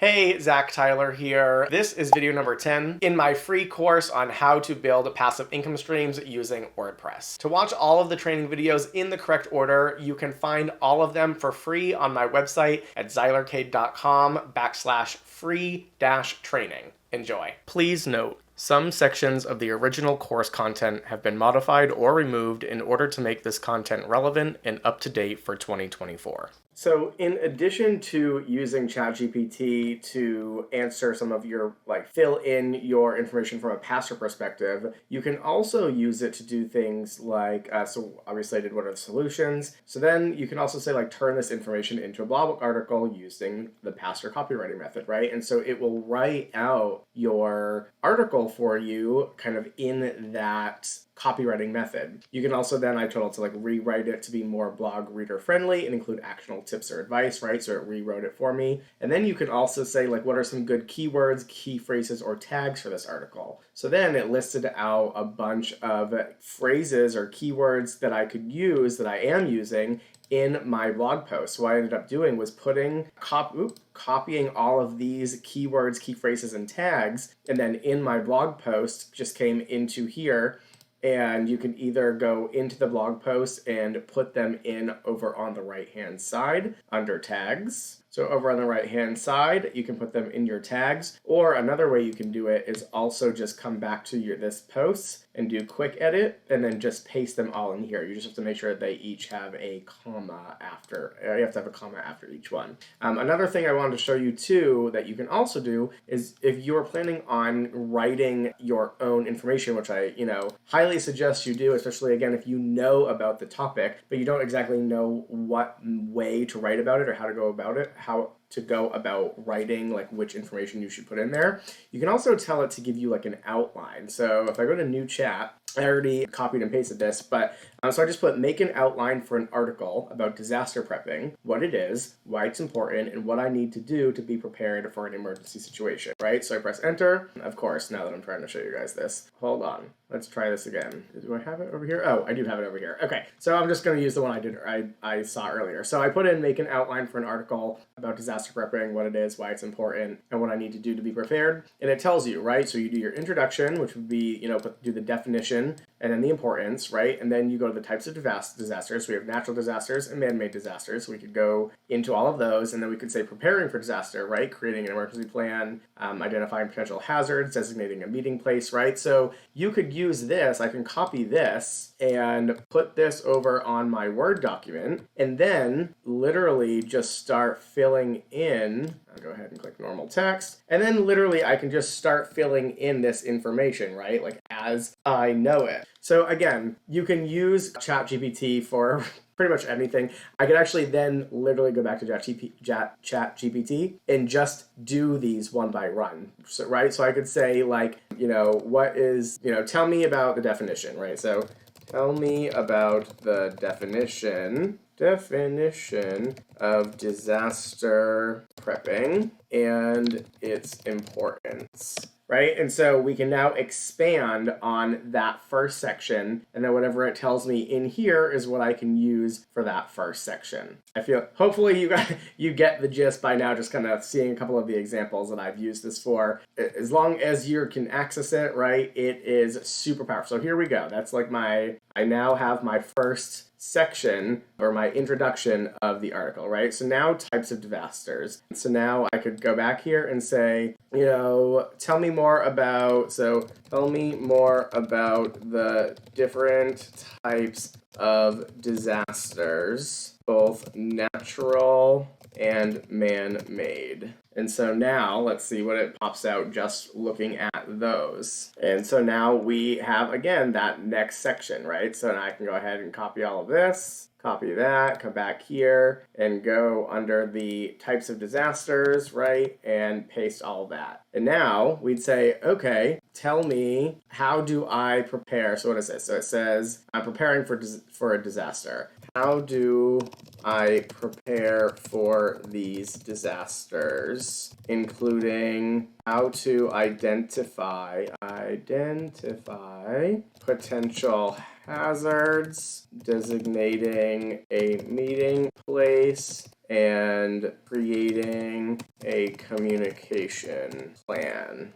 Hey, Zach Tyler here. This is video number 10 in my free course on how to build passive income streams using WordPress. To watch all of the training videos in the correct order, you can find all of them for free on my website at zylercade.com/free-training. Enjoy. Please note, some sections of the original course content have been modified or removed in order to make this content relevant and up to date for 2024. So in addition to using ChatGPT to answer some of your, fill in your information from a passer perspective, you can also use it to do things like, so obviously I did what are the solutions. So then you can also say, turn this information into a blog article using the passer copywriting method, right? And so it will write out your article for you kind of in that copywriting method. You can also then, I told it to rewrite it to be more blog reader friendly and include actionable tips or advice, right? So it rewrote it for me. And then you can also say what are some good keywords, key phrases, or tags for this article. So then it listed out a bunch of phrases or keywords that I could use, that I am using in my blog post. So what I ended up doing was copying all of these keywords, key phrases, and tags, and then in my blog post just came into here. And you can either go into the blog post and put them in over on the right-hand side under tags. So over on the right-hand side, you can put them in your tags. Or another way you can do it is also just come back to this post and do quick edit and then just paste them all in here. You just have to make sure that they each have a comma after. You have to have a comma after each one. Another thing I wanted to show you too that you can also do is if you're planning on writing your own information, which I highly suggest you do, especially again if you know about the topic, but you don't exactly know what way to write about it or how to go about it, how to go about writing which information you should put in there. You can also tell it to give you an outline. So if I go to new chat, I already copied and pasted this, but so I just put make an outline for an article about disaster prepping, what it is, why it's important, and what I need to do to be prepared for an emergency situation, right? So I press enter. Of course, now that I'm trying to show you guys this, hold on. Let's try this again. Do I have it over here? Oh, I do have it over here. Okay, so I'm just going to use the one I saw earlier. So I put in make an outline for an article about disaster prepping, what it is, why it's important, and what I need to do to be prepared. And it tells you, right? So you do your introduction, which would be, do the definition, and then the importance, right? And then you go to the types of disasters. We have natural disasters and man-made disasters. So we could go into all of those, and then we could say preparing for disaster, right? Creating an emergency plan, identifying potential hazards, designating a meeting place, right? So you could use this. I can copy this and put this over on my Word document, and then literally just start filling in. I'll go ahead and click normal text, and then literally I can just start filling in this information, right? As I know it. So again, you can use ChatGPT for pretty much anything. I could actually then literally go back to ChatGPT and just do these one by one, so, right? So I could say what is, tell me about the definition, right? So tell me about the definition of disaster prepping and its importance, right? And so we can now expand on that first section, and then whatever it tells me in here is what I can use for that first section. I feel hopefully you get the gist by now, just kind of seeing a couple of the examples that I've used this for. As long as you can access it, right, it is super powerful. So here we go. That's I now have my first section or my introduction of the article, right? So now types of disasters. So now I could go back here and say, tell me more about the different types of disasters, both natural and man-made. And so now let's see what it pops out just looking at those. And so now we have, again, that next section, right? So now I can go ahead and copy all of this, copy that, come back here, and go under the types of disasters, right? And paste all that. And now we'd say, okay, tell me, how do I prepare? So what is this? So it says, I'm preparing for a disaster. How do I prepare for these disasters, including how to identify potential hazards, designating a meeting place, and creating a communication plan.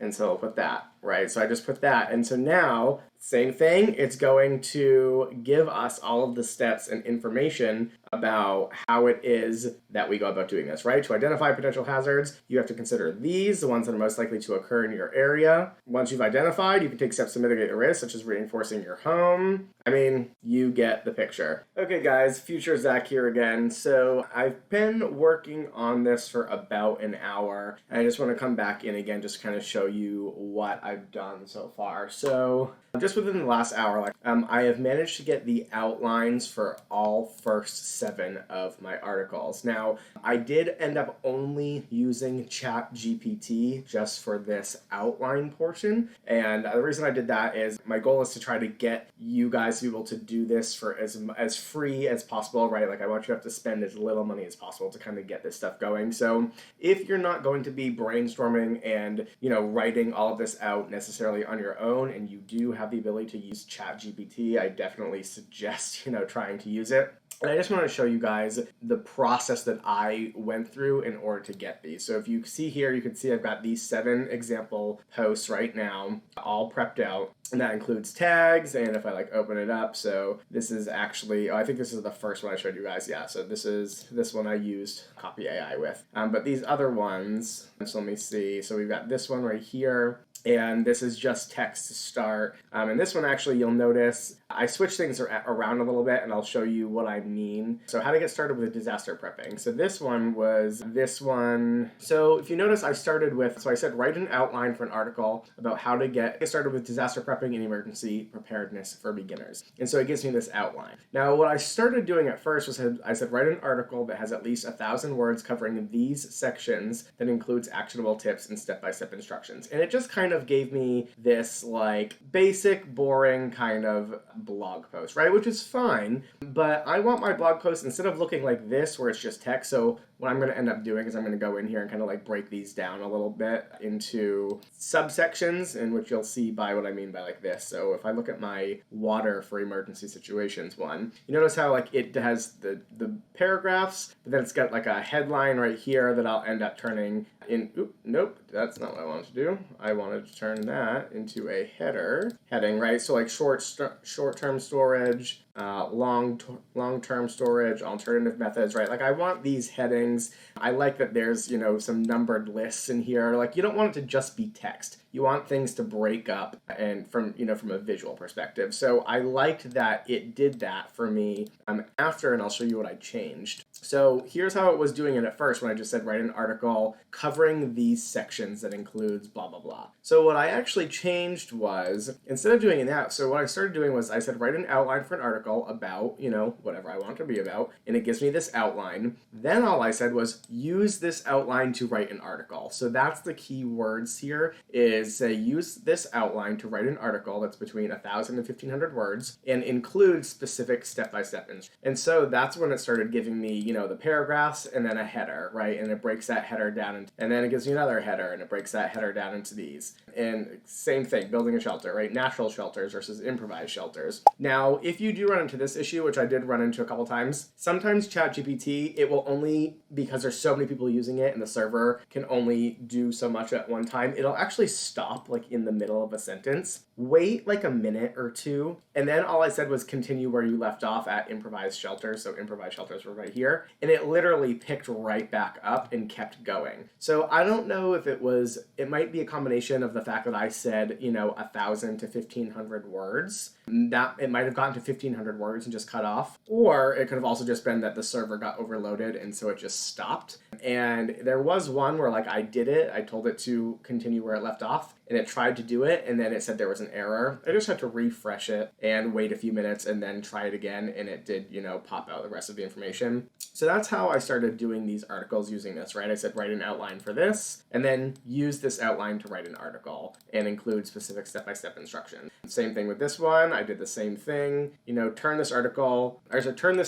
And so I'll put that, right? So I just put that. And so now, same thing, it's going to give us all of the steps and information about how it is that we go about doing this, right? To identify potential hazards, you have to consider these, the ones that are most likely to occur in your area. Once you've identified, you can take steps to mitigate the risk, such as reinforcing your home. I mean, you get the picture. Okay, guys, Future Zach here again. So I've been working on this for about an hour, and I just want to come back in again, just kind of show you what I've done so far. So just within the last hour, I have managed to get the outlines for all first 7 of my articles. Now, I did end up only using ChatGPT just for this outline portion, and the reason I did that is my goal is to try to get you guys to be able to do this for as free as possible, right? Like, I want you to have to spend as little money as possible to kind of get this stuff going. So if you're not going to be brainstorming and, writing all of this out necessarily on your own, and you do have the ability to use ChatGPT, I definitely suggest, trying to use it. And I just want to show you guys the process that I went through in order to get these. So if you see here, you can see I've got these 7 example posts right now, all prepped out. And that includes tags, and if I open it up, so this is actually, I think this is the first one I showed you guys, yeah, so this one I used Copy AI with. But these other ones, so let me see, so we've got this one right here, and this is just text to start. And this one, actually, you'll notice I switched things around a little bit, and I'll show you what I mean. So how to get started with disaster prepping. So this one was this one. So if you notice, I started with, so I said write an outline for an article about how to get started with disaster prepping and emergency preparedness for beginners. And so it gives me this outline. Now, what I started doing at first was I said write an article that has at least 1,000 words covering these sections that includes actionable tips and step-by-step instructions. And it just kind of gave me this basic, boring kind of blog post, right? Which is fine, but I want my blog post, instead of looking like this where it's just text, so what I'm going to end up doing is I'm going to go in here and kind of break these down a little bit into subsections, in which you'll see by what I mean by this. So if I look at my water for emergency situations one, you notice how it has the paragraphs, but then it's got a headline right here that I'll end up turning in. Nope, that's not what I wanted to do. I wanted to turn that into a heading, right? So short-term storage, long-term storage, alternative methods, right? I want these headings. I like that there's, some numbered lists in here. You don't want it to just be text. You want things to break up and from a visual perspective. So I liked that it did that for me after, and I'll show you what I changed. So here's how it was doing it at first when I just said write an article covering these sections that includes blah, blah, blah. So what I actually changed was, instead of doing that, so what I started doing was I said write an outline for an article about, whatever I want it to be about, and it gives me this outline. Then all I said was use this outline to write an article. So that's the key words here, is say use this outline to write an article that's between 1,000 and 1,500 words and include specific step-by-step instructions. And so that's when it started giving me, the paragraphs and then a header, right? And it breaks that header down, and then it gives me another header, and it breaks that header down into these. And same thing, building a shelter, right? Natural shelters versus improvised shelters. Now, if you do run into this issue, which I did run into a couple times, sometimes ChatGPT, it will only, because there's so many people using it and the server can only do so much at one time, it'll actually stop in the middle of a sentence, wait a minute or two, and then all I said was continue where you left off at improvised shelters. So improvised shelters were right here, and it literally picked right back up and kept going. So I don't know if it might be a combination of the fact that I said 1,000 to 1,500 words, that it might have gotten to 1,500 words and just cut off, or it could have also just been that the server got overloaded and so it just stopped. And there was one where I did it, I told it to continue where it left off, and it tried to do it, and then it said there was an error. I just had to refresh it and wait a few minutes and then try it again, and it did, pop out the rest of the information. So that's how I started doing these articles using this, right? I said write an outline for this, and then use this outline to write an article and include specific step-by-step instructions. Same thing with this one. I did the same thing. Turn this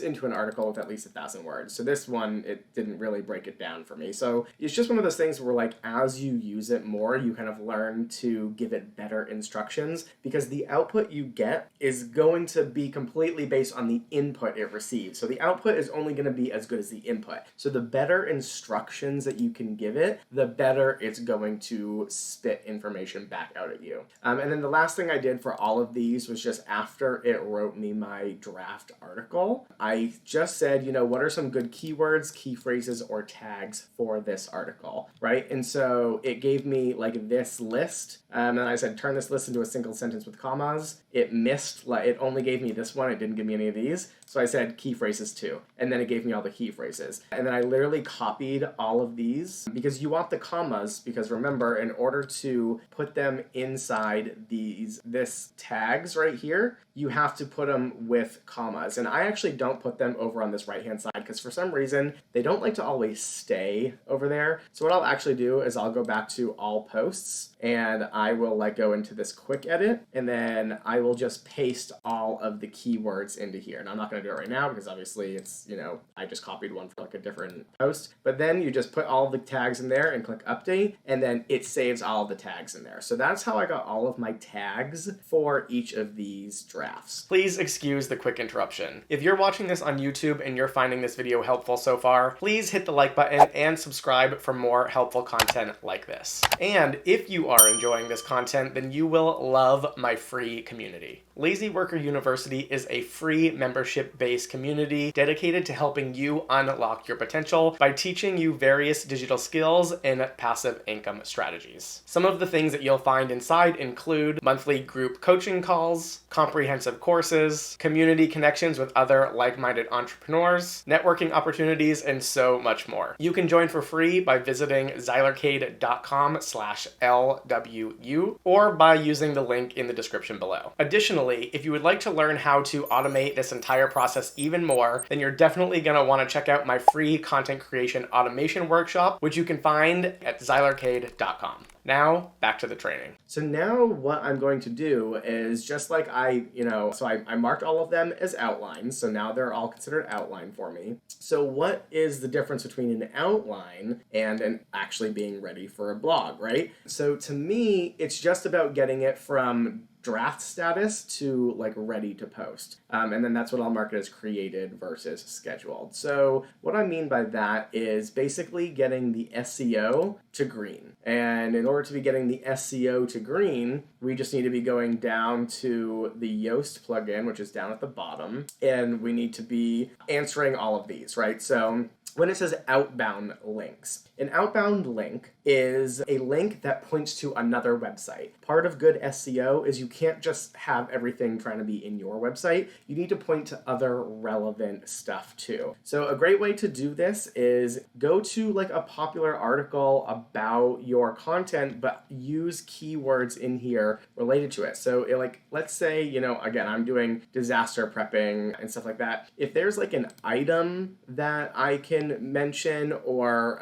into an article with at least 1,000 words. So this one, it didn't really break it down for me. So it's just one of those things where as you use it more, you kind of learn to give it better instructions, because the output you get is going to be completely based on the input it receives. So the output is only going to be as good as the input. So the better instructions that you can give it, the better it's going to spit information back out at you. And then the last thing I did for all of these was just after it wrote me my draft article, I just said, what are some good keywords, key phrases, or tags for this article, right? And so it gave me like this list, and I said, turn this list into a single sentence with commas. It missed, it only gave me this one. It didn't give me any of these. So I said key phrases too. And then it gave me all the key phrases. And then I literally copied all of these because you want the commas, because remember, in order to put them inside this tags right here, you have to put them with commas. And I actually don't put them over on this right-hand side because for some reason, they don't like to always stay over there. So what I'll actually do is I'll go back to all posts and I will go into this quick edit, and then I will just paste all of the keywords into here. And I'm not going to do it right now because obviously it's, I just copied one for a different post. But then you just put all the tags in there and click update, and then it saves all of the tags in there. So that's how I got all of my tags for each of these drafts. Please excuse the quick interruption. If you're watching this on YouTube and you're finding this video helpful so far, please hit the like button and subscribe for more helpful content like this. And if you are enjoying this content, then you will love my free community. Lazy Worker University is a free membership-based community dedicated to helping you unlock your potential by teaching you various digital skills and passive income strategies. Some of the things that you'll find inside include monthly group coaching calls, comprehensive courses, community connections with other like-minded entrepreneurs, networking opportunities, and so much more. You can join for free by visiting zylercade.com/LWU or by using the link in the description below. Additionally, if you would like to learn how to automate this entire process even more, then you're definitely going to want to check out my free content creation automation workshop, which you can find at zylercade.com. Now, back to the training. So now what I'm going to do is just like I marked all of them as outlines. So now they're all considered outline for me. So what is the difference between an outline and an actually being ready for a blog, right? So to me, it's just about getting it from draft status to ready to post. And then that's what I'll mark it as created versus scheduled. So what I mean by that is basically getting the SEO to green. And in order to be getting the SEO to green, we just need to be going down to the Yoast plugin, which is down at the bottom. And we need to be answering all of these, right? So when it says outbound links, an outbound link is a link that points to another website. Part of good SEO is you can't just have everything trying to be in your website. You need to point to other relevant stuff too. So a great way to do this is go to a popular article about your content, but use keywords in here related to it. So let's say, again, I'm doing disaster prepping and stuff like that. If there's an item that I can mention or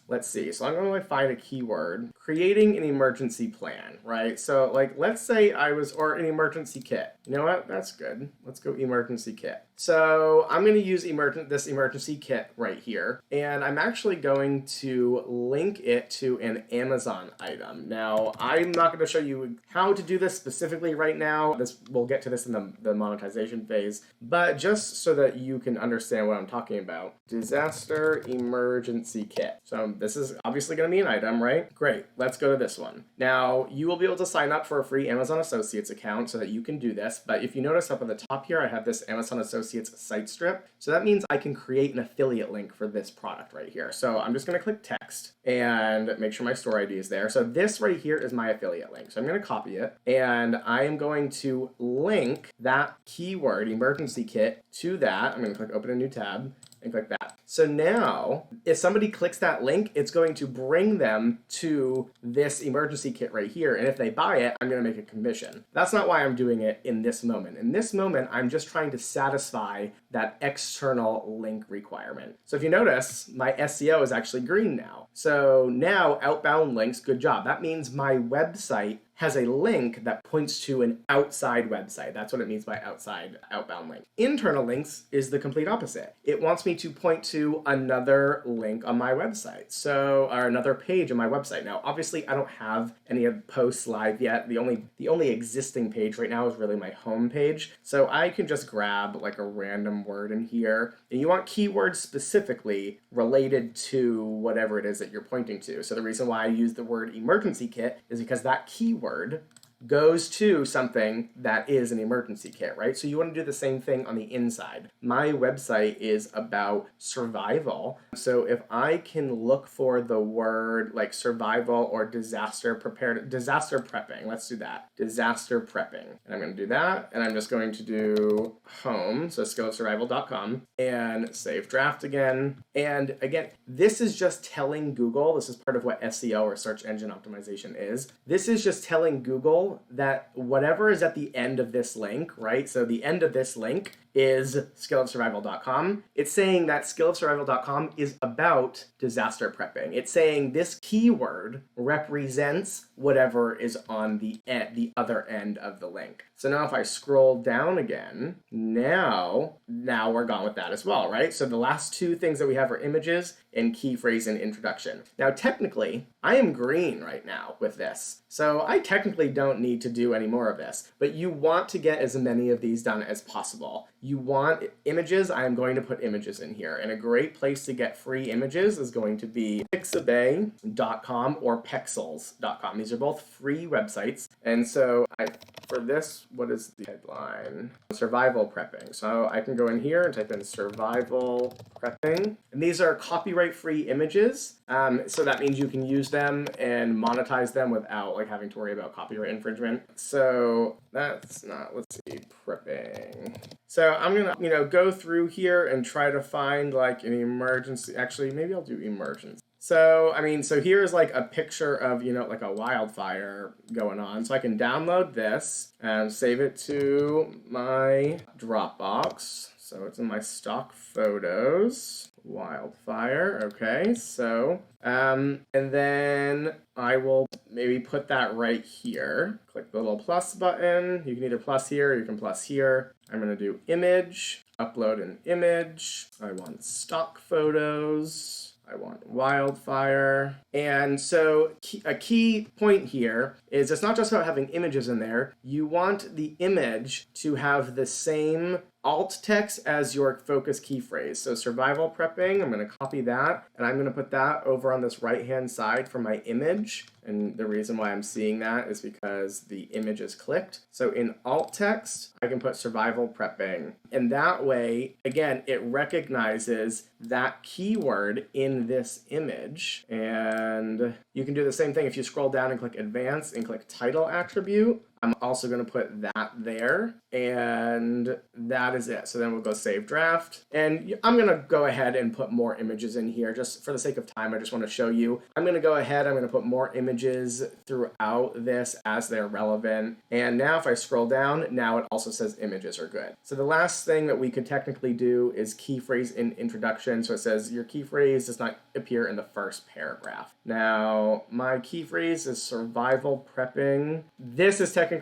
let's see. So I'm going to find a keyword, creating an emergency plan, right? So let's say or an emergency kit. You know what? That's good. Let's go emergency kit. So I'm going to use this emergency kit right here, and I'm actually going to link it to an Amazon item. Now, I'm not going to show you how to do this specifically right now. We'll get to this in the monetization phase, but just so that you can understand what I'm talking about. Disaster emergency kit. So this is obviously going to be an item, right? Great. Let's go to this one. Now, you will be able to sign up for a free Amazon Associates account so that you can do this, but if you notice up at the top here, I have this Amazon Associates site strip. So that means I can create an affiliate link for this product right here. So I'm just going to click text and make sure my store ID is there. So this right here is my affiliate link. So I'm going to copy it and I am going to link that keyword emergency kit to that. I'm going to click open a new tab and click that. So now, if somebody clicks that link, it's going to bring them to this emergency kit right here. And if they buy it, I'm going to make a commission. That's not why I'm doing it in this moment. In this moment, I'm just trying to satisfy that external link requirement. So if you notice, my SEO is actually green now. So now outbound links, good job. That means my website has a link that points to an outside website. That's what it means by outside, outbound link. Internal links is the complete opposite. It wants me to point to another link on my website, or another page on my website. Now, obviously, I don't have any of the posts live yet. The only existing page right now is really my home page. So I can just grab like a random word in here, and you want keywords specifically related to whatever it is that you're pointing to. So the reason why I use the word emergency kit is because that keyword goes to something that is an emergency kit, right? So you want to do the same thing on the inside. My website is about survival. So if I can look for the word like survival or disaster prepping, let's do that. Disaster prepping. And I'm going to do that. And I'm just going to do home, so skillofsurvival.com, and save draft again. And again, this is just telling Google, this is part of what SEO or search engine optimization is. This is just telling Google that whatever is at the end of this link, right? So the end of this link is skillofsurvival.com. It's saying that skillofsurvival.com is about disaster prepping. It's saying this keyword represents whatever is on the other end of the link. So now if I scroll down again, now we're gone with that as well, right? So the last two things that we have are images and key phrase and introduction. Now technically, I am green right now with this. So I technically don't need to do any more of this, but you want to get as many of these done as possible. You want images, I am going to put images in here. And a great place to get free images is going to be pixabay.com or pexels.com. These are both free websites. And so for this, what is the headline? Survival prepping. So I can go in here and type in survival prepping. And these are copyright-free images. So that means you can use them and monetize them without like having to worry about copyright infringement. So that's not, let's see, prepping. So I'm gonna, go through here and try to find like an emergency. Actually, maybe I'll do emergency. So here's like a picture of, like a wildfire going on. So I can download this and save it to my Dropbox. So it's in my stock photos. Wildfire. Okay, so, and then I will maybe put that right here. Click the little plus button. You can either plus here or you can plus here. I'm going to do image, upload an image. I want stock photos. I want wildfire. And so a key point here is it's not just about having images in there. You want the image to have the same alt text as your focus key phrase. So survival prepping, I'm going to copy that, and I'm going to put that over on this right-hand side for my image. And the reason why I'm seeing that is because the image is clicked. So in alt text, I can put survival prepping. And that way, again, it recognizes that keyword in this image. And you can do the same thing if you scroll down and click advanced and click title attribute. I'm also going to put that there, and that is it. So then we'll go save draft, and I'm going to go ahead and put more images in here just for the sake of time. I just want to show you. I'm going to go ahead, I'm going to put more images throughout this as they're relevant. And now if I scroll down, now it also says images are good. So the last thing that we could technically do is key phrase in introduction. So it says your key phrase does not appear in the first paragraph. Now my key phrase is survival prepping. This is technically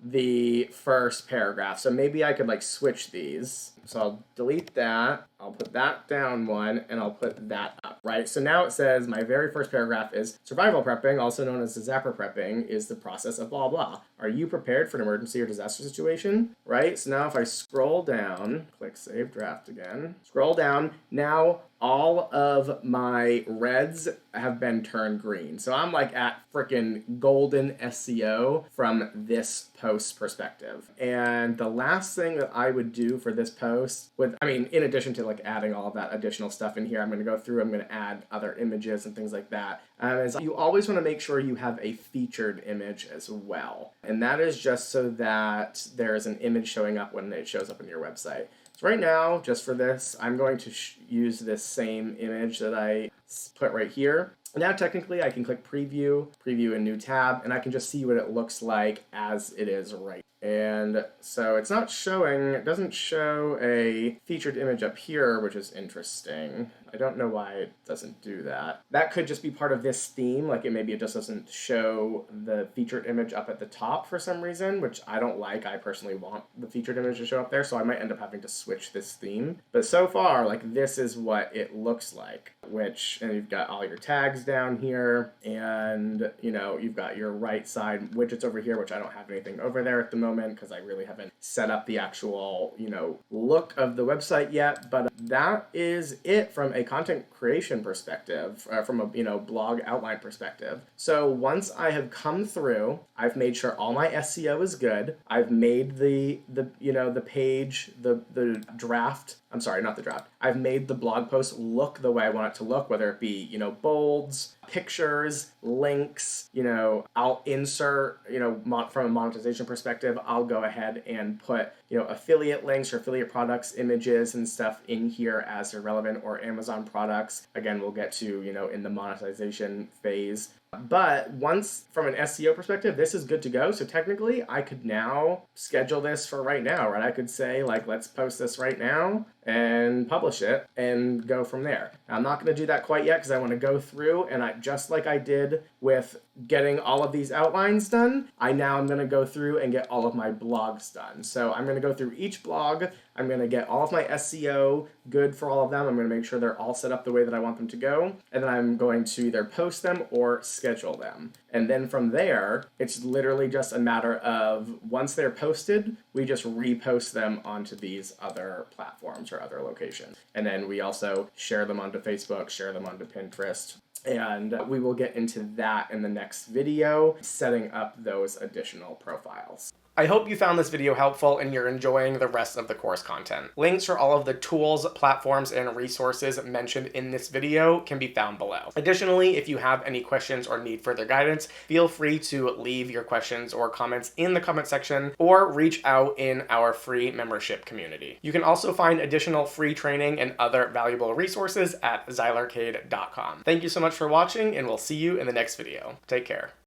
the first paragraph. So maybe I could like switch these. So I'll delete that. I'll put that down one, and I'll put that up, right? So now it says my very first paragraph is survival prepping, also known as disaster prepping, is the process of blah, blah. Are you prepared for an emergency or disaster situation, right? So now if I scroll down, click save draft again, scroll down, now all of my reds have been turned green. So I'm like at freaking golden SEO from this post perspective. And the last thing that I would do for this post in addition to like adding all of that additional stuff in here, I'm going to go through, I'm going to add other images and things like that. Is you always want to make sure you have a featured image as well. And that is just so that there's an image showing up when it shows up on your website. So right now, just for this, I'm going to use this same image that I put right here. Now technically I can click preview a new tab, and I can just see what it looks like as it is right. And so it doesn't show a featured image up here, which is interesting. I don't know why it doesn't do that. That could just be part of this theme, like maybe it just doesn't show the featured image up at the top for some reason, which I don't like. I personally want the featured image to show up there, so I might end up having to switch this theme. But so far, like, this is what it looks like, and you've got all your tags down here, and, you know, you've got your right side widgets over here, which I don't have anything over there at the moment because I really haven't set up the actual, you know, look of the website yet. But that is it from a content creation perspective, from a, you know, blog outline perspective. So once I have come through, I've made sure all my SEO is good. I've made the you know, the page, the draft. I'm sorry, not the draft. I've made the blog post look the way I want it to look, whether it be, you know, bolds, pictures, links, you know, I'll insert, you know, from a monetization perspective, I'll go ahead and put, you know, affiliate links or affiliate products, images and stuff in here as they're relevant, or Amazon products. Again, we'll get to, you know, in the monetization phase. But once, from an SEO perspective, this is good to go. So technically, I could now schedule this for right now, right? I could say, like, let's post this right now and publish it and go from there. Now, I'm not going to do that quite yet because I want to go through, and just like I did with getting all of these outlines done, I'm going to go through and get all of my blogs done. So I'm going to go through each blog. I'm going to get all of my SEO good for all of them. I'm going to make sure they're all set up the way that I want them to go. And then I'm going to either post them or schedule them. And then from there, it's literally just a matter of, once they're posted, we just repost them onto these other platforms or other locations. And then we also share them onto Facebook, share them onto Pinterest. And we will get into that in the next video, setting up those additional profiles. I hope you found this video helpful and you're enjoying the rest of the course content. Links for all of the tools, platforms, and resources mentioned in this video can be found below. Additionally, if you have any questions or need further guidance, feel free to leave your questions or comments in the comment section or reach out in our free membership community. You can also find additional free training and other valuable resources at xylarcade.com. Thank you so much for watching, and we'll see you in the next video. Take care.